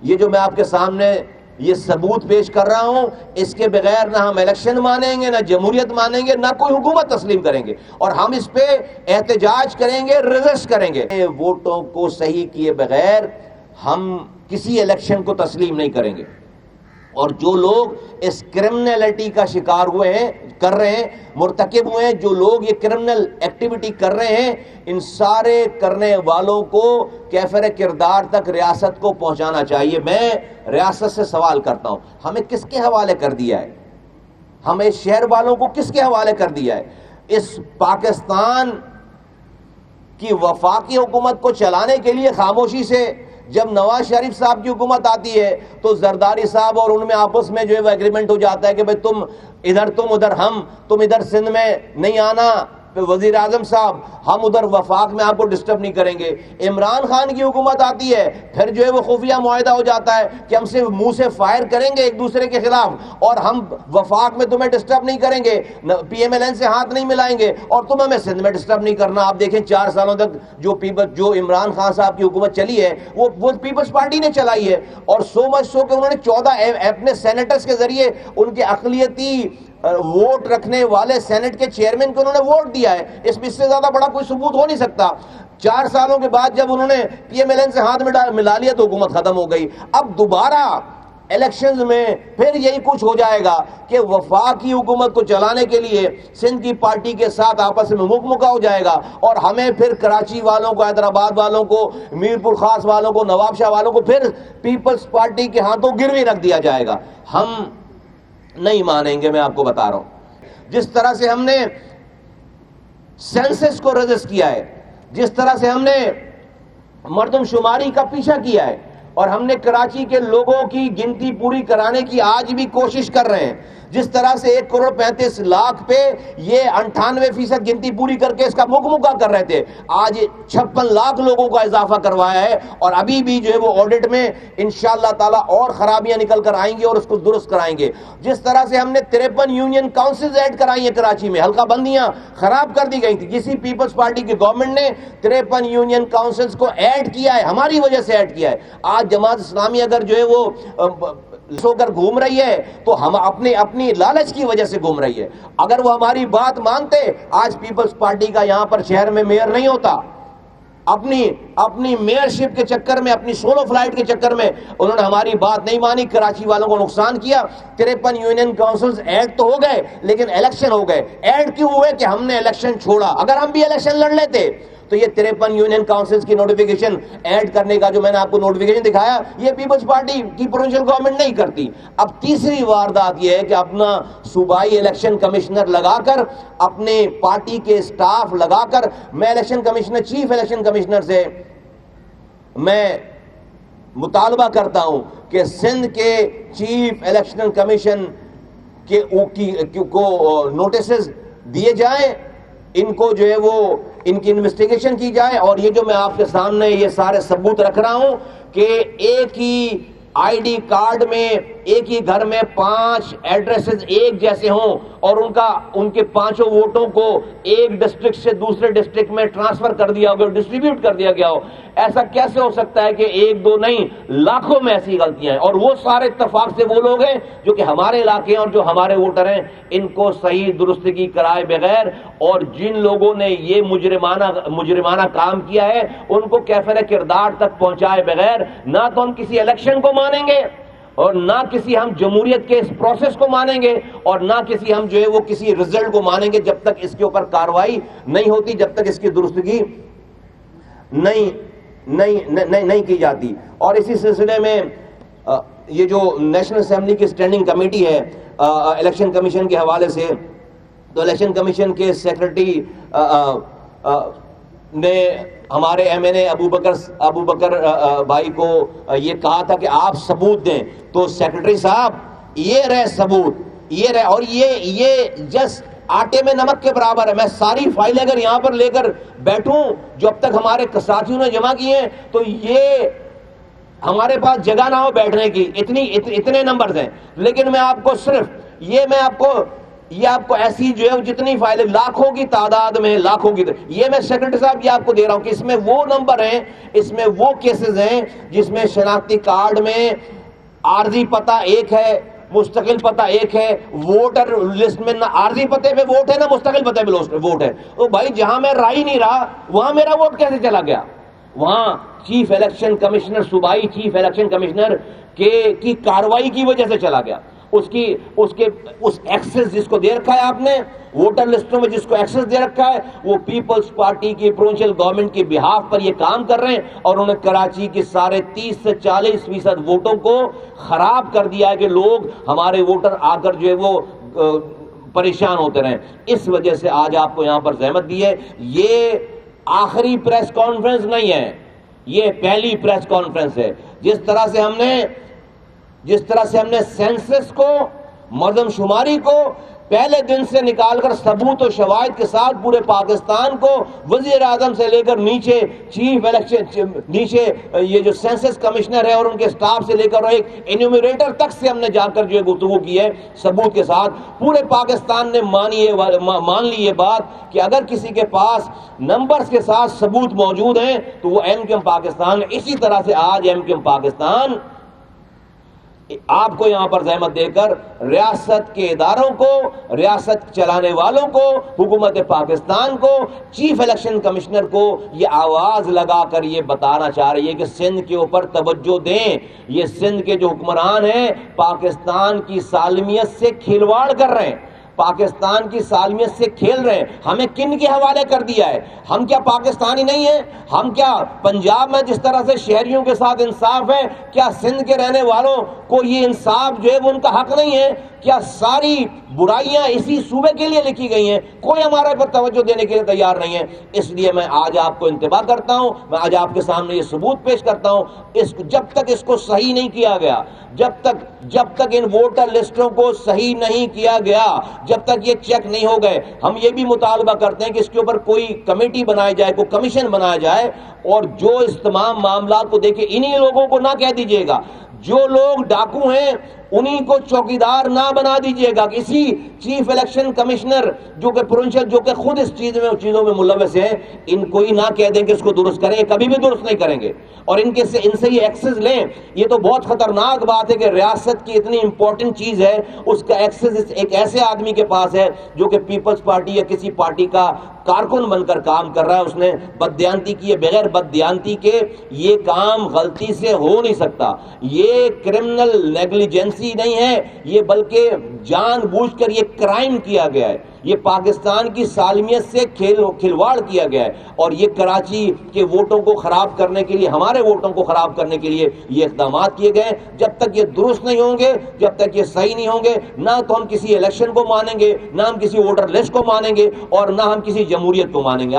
یہ جو میں آپ کے سامنے یہ ثبوت پیش کر رہا ہوں، اس کے بغیر نہ ہم الیکشن مانیں گے، نہ جمہوریت مانیں گے، نہ کوئی حکومت تسلیم کریں گے، اور ہم اس پہ احتجاج کریں گے، ریزسٹ کریں گے۔ ووٹوں کو صحیح کیے بغیر ہم کسی الیکشن کو تسلیم نہیں کریں گے، اور جو لوگ اس کرمنلٹی کا شکار ہوئے ہیں، کر رہے ہیں، مرتکب ہوئے ہیں، جو لوگ یہ کرمنل ایکٹیویٹی کر رہے ہیں، ان سارے کرنے والوں کو کیفر کردار تک ریاست کو پہنچانا چاہیے۔ میں ریاست سے سوال کرتا ہوں، ہمیں کس کے حوالے کر دیا ہے؟ ہمیں شہر والوں کو کس کے حوالے کر دیا ہے؟ اس پاکستان کی وفاقی حکومت کو چلانے کے لیے خاموشی سے جب نواز شریف صاحب کی حکومت آتی ہے تو زرداری صاحب اور ان میں آپس میں جو ہے وہ ایگریمنٹ ہو جاتا ہے کہ بھئی تم ادھر ہم، تم ادھر سندھ میں نہیں آنا، وزیر اعظم صاحب ہم ادھر وفاق میں آپ کو ڈسٹرب نہیں کریں گے۔ عمران خان کی حکومت آتی ہے، پھر جو ہے وہ خفیہ معاہدہ ہو جاتا ہے کہ ہم سے منہ سے فائر کریں گے ایک دوسرے کے خلاف، اور ہم وفاق میں تمہیں ڈسٹرب نہیں کریں گے، پی ایم ایل این سے ہاتھ نہیں ملائیں گے، اور تم ہمیں سندھ میں ڈسٹرب نہیں کرنا۔ آپ دیکھیں 4 سالوں تک جو عمران خان صاحب کی حکومت چلی ہے وہ پیپلز پارٹی نے چلائی ہے، اور سو مچ سو کہ انہوں نے 14 اپنے سینیٹرز کے ذریعے ان کے اقلیتی ووٹ رکھنے والے سینٹ کے چیئرمین کو انہوں نے ووٹ دیا ہے۔ اس میں سے زیادہ بڑا کوئی ثبوت ہو نہیں سکتا۔ 4 سالوں کے بعد جب انہوں نے پی ایم ایل این سے ہاتھ ملا لیا تو حکومت ختم ہو گئی۔ اب دوبارہ الیکشنز میں پھر یہی کچھ ہو جائے گا کہ وفاقی حکومت کو چلانے کے لیے سندھ کی پارٹی کے ساتھ آپس میں مکمکا ہو جائے گا، اور ہمیں پھر کراچی والوں کو، حیدرآباد والوں کو، میرپور خاص والوں کو، نواب شاہ والوں کو پھر پیپلز پارٹی کے ہاتھوں گروی رکھ دیا جائے گا۔ ہم نہیں مانیں گے، میں آپ کو بتا رہا ہوں۔ جس طرح سے ہم نے سینسس کو رجسٹ کیا ہے، جس طرح سے ہم نے مردم شماری کا پیچھا کیا ہے، اور ہم نے کراچی کے لوگوں کی گنتی پوری کرانے کی آج بھی کوشش کر رہے ہیں، جس طرح سے 1,35,00,000 پہ یہ 98% گنتی پوری کر کے اس کا مکمکا کر رہے تھے، آج 56 لاکھ لوگوں کا اضافہ کروایا ہے، اور ابھی بھی جو ہے وہ آڈٹ میں انشاءاللہ تعالی اور خرابیاں نکل کر آئیں گی اور اس کو درست کرائیں گے۔ جس طرح سے ہم نے 53 یونین کاؤنسلز ایڈ کرائی ہیں کراچی میں، حلقہ بندیاں خراب کر دی گئی تھی، جسی پیپلز پارٹی کی گورنمنٹ نے 53 یونین کاؤنسلز کو ایڈ کیا ہے، ہماری وجہ سے ایڈ کیا ہے۔ آج جماعت اسلامی اگر جو ہے وہ سو کر گھوم رہی ہے تو ہم اپنی لالچ کی وجہ سے گھوم رہی ہے۔ اگر وہ ہماری بات مانتے، آج پیپلز پارٹی کا یہاں پر شہر میں میئر نہیں ہوتا۔ اپنی میئرشپ کے چکر میں، اپنی سولو فلائٹ کے چکر میں انہوں نے ہماری بات نہیں مانی، کراچی والوں کو نقصان کیا۔ 53 یونین کاؤنسلز ایڈ تو ہو گئے لیکن الیکشن ہو گئے۔ ایڈ کیوں ہوئے؟ کہ ہم نے الیکشن چھوڑا۔ اگر ہم بھی الیکشن لڑ لیتے تو یہ 53 یونین کاؤنسلز کی نوٹیفیکیشن ایڈ کرنے کا جو میں نے آپ کو نوٹیفیکیشن دکھایا، یہ پیپلز پارٹی کی پروونشل گورنمنٹ نہیں کرتی۔ اب تیسری واردات یہ ہے کہ اپنا صوبائی الیکشن کمشنر لگا کر، اپنے پارٹی کے سٹاف لگا کر، میں election commissioner, chief election commissioner سے میں مطالبہ کرتا ہوں کہ سندھ کے چیف الیکشن کمیشن کو نوٹسز دیے جائیں، ان کو جو ہے وہ ان کی انویسٹیگیشن کی جائے، اور یہ جو میں آپ کے سامنے یہ سارے ثبوت رکھ رہا ہوں کہ ایک ہی آئی ڈی کارڈ میں ایک ہی گھر میں 5 ایڈریسز ایک جیسے ہوں، اور ان کے 5 ووٹوں کو ایک ڈسٹرکٹ سے دوسرے ڈسٹرکٹ میں ٹرانسفر کر دیا ہو، ڈسٹریبیوٹ کر دیا گیا ہو، ایسا کیسے ہو سکتا ہے کہ 1-2 نہیں، لاکھوں میں ایسی غلطیاں ہیں؟ اور وہ سارے اتفاق سے وہ لوگ ہیں جو کہ ہمارے علاقے ہیں اور جو ہمارے ووٹر ہیں، ان کو صحیح درستگی کرائے بغیر، اور جن لوگوں نے یہ مجرمانہ کام کیا ہے ان کو کیفر کردار تک پہنچائے بغیر نہ تو ہم کسی الیکشن کو مانیں گے، اور نہ کسی ہم جمہوریت کے اس پروسیس کو مانیں گے، اور نہ کسی ہم جو ہے وہ کسی رزلٹ کو مانیں گے جب تک اس کے اوپر کارروائی نہیں ہوتی، جب تک اس کی درستگی نہیں کی جاتی۔ اور اسی سلسلے میں یہ جو نیشنل اسمبلی کی اسٹینڈنگ کمیٹی ہے الیکشن کمیشن کے حوالے سے، تو الیکشن کمیشن کے سیکرٹری نے ہمارے ایم این اے ابو بکر بھائی کو یہ کہا تھا کہ آپ ثبوت دیں، تو سیکرٹری صاحب یہ رہے ثبوت، یہ رہے، اور یہ جسٹ آٹے میں نمک کے برابر ہے۔ میں ساری فائلیں اگر یہاں پر لے کر بیٹھوں جو اب تک ہمارے ساتھیوں نے جمع کی ہیں تو یہ ہمارے پاس جگہ نہ ہو بیٹھنے کی، اتنے نمبرز ہیں، لیکن میں آپ کو یہ آپ کو ایسی جو ہے جتنی فائلیں لاکھوں کی تعداد میں، لاکھوں کی، یہ میں سیکرٹری صاحب یہ آپ کو دے رہا ہوں کہ اس میں وہ نمبر ہیں، اس میں وہ کیسز ہیں جس میں شناختی کارڈ میں عارضی پتہ ایک ہے، مستقل پتہ ایک ہے، ووٹر لسٹ میں نہ عارضی پتے پہ ووٹ ہے نہ مستقل پتے پہ ووٹ ہے. تو بھائی جہاں میں رائی نہیں رہا وہاں میرا ووٹ کیسے چلا گیا؟ وہاں چیف الیکشن کمشنر، صوبائی چیف الیکشن کمشنر کی کاروائی کی وجہ سے چلا گیا. اس ایکسس جس کو دے رکھا ہے آپ نے ووٹر لسٹوں میں، جس کو ایکسس دے رکھا ہے، وہ پیپلز پارٹی کی پروونشل گورنمنٹ کی بہاف پر یہ کام کر رہے ہیں، اور انہوں نے کراچی کی سارے 30 سے 40% ووٹوں کو خراب کر دیا ہے کہ لوگ ہمارے ووٹر آ کر جو ہے وہ پریشان ہوتے رہیں. اس وجہ سے آج آپ کو یہاں پر زحمت دی ہے. یہ آخری پریس کانفرنس نہیں ہے، یہ پہلی پریس کانفرنس ہے. جس طرح سے ہم نے سینسس کو، مردم شماری کو پہلے دن سے نکال کر ثبوت و شواہد کے ساتھ پورے پاکستان کو، وزیر اعظم سے لے کر نیچے چیف الیکشن، نیچے یہ جو سینسس کمشنر ہے اور ان کے سٹاف سے لے کر ایک انیومریٹر تک سے ہم نے جا کر جو ہے گفتگو کی ہے ثبوت کے ساتھ. پورے پاکستان نے مان لی یہ بات کہ اگر کسی کے پاس نمبرز کے ساتھ ثبوت موجود ہیں تو وہ ایم کیو ایم پاکستان. اسی طرح سے آج ایم کیو ایم پاکستان آپ کو یہاں پر زحمت دے کر ریاست کے اداروں کو، ریاست چلانے والوں کو، حکومت پاکستان کو، چیف الیکشن کمشنر کو یہ آواز لگا کر یہ بتانا چاہ رہی ہے کہ سندھ کے اوپر توجہ دیں. یہ سندھ کے جو حکمران ہیں پاکستان کی سالمیت سے کھلواڑ کر رہے ہیں، پاکستان کی سالمیت سے کھیل رہے ہیں. ہمیں کن کے حوالے کر دیا ہے؟ ہم کیا پاکستانی نہیں ہیں؟ ہم کیا پنجاب میں جس طرح سے شہریوں کے ساتھ انصاف ہے، کیا سندھ کے رہنے والوں کو یہ انصاف جو ہے وہ ان کا حق نہیں ہے؟ کیا ساری برائیاں اسی صوبے کے لیے لکھی گئی ہیں؟ کوئی ہمارے پر توجہ دینے کے لیے تیار نہیں ہے. اس لیے میں آج آپ کو انتباہ کرتا ہوں، میں آج آپ کے سامنے یہ ثبوت پیش کرتا ہوں. جب تک اس کو صحیح نہیں کیا گیا، جب تک ان ووٹر لسٹوں کو صحیح نہیں کیا گیا، جب تک یہ چیک نہیں ہو گئے، ہم یہ بھی مطالبہ کرتے ہیں کہ اس کے اوپر کوئی کمیٹی بنائی جائے، کوئی کمیشن بنایا جائے، اور جو اس تمام معاملات کو دیکھے. انہی لوگوں کو نہ کہہ دیجئے گا، جو لوگ ڈاکو ہیں انہی کو چوکیدار نہ بنا دیجئے گا. کسی چیف الیکشن کمشنر جو کہ پروونشل، جو کہ خود اس چیزوں میں ملوث ہیں، ان کو ہی نہ کہہ دیں کہ اس کو درست کریں. کبھی بھی درست نہیں کریں گے. اور ان سے یہ ایکسس لیں. یہ تو بہت خطرناک بات ہے کہ ریاست کی اتنی امپورٹنٹ چیز ہے، اس کا ایکسس ایک ایسے آدمی کے پاس ہے جو کہ پیپلز پارٹی یا کسی پارٹی کا کارکن بن کر کام کر رہا ہے. اس نے بددیانتی کی ہے. بغیر بددیانتی کے یہ کام غلطی سے ہو نہیں سکتا. یہ کرمنل نیگلیجنسی نہیں ہے، یہ بلکہ جان بوجھ کر یہ کرائم کیا گیا ہے. یہ پاکستان کی سالمیت سے کھلواڑ کیا گیا ہے. اور یہ کراچی کے ووٹوں کو خراب کرنے کے لیے، ہمارے ووٹوں کو خراب کرنے کے لیے یہ اقدامات کیے گئے. جب تک یہ درست نہیں ہوں گے، جب تک یہ صحیح نہیں ہوں گے، نہ تو ہم کسی الیکشن کو مانیں گے، نہ ہم کسی ووٹر لسٹ کو مانیں گے، اور نہ ہم کسی جمہوریت کو مانیں گے.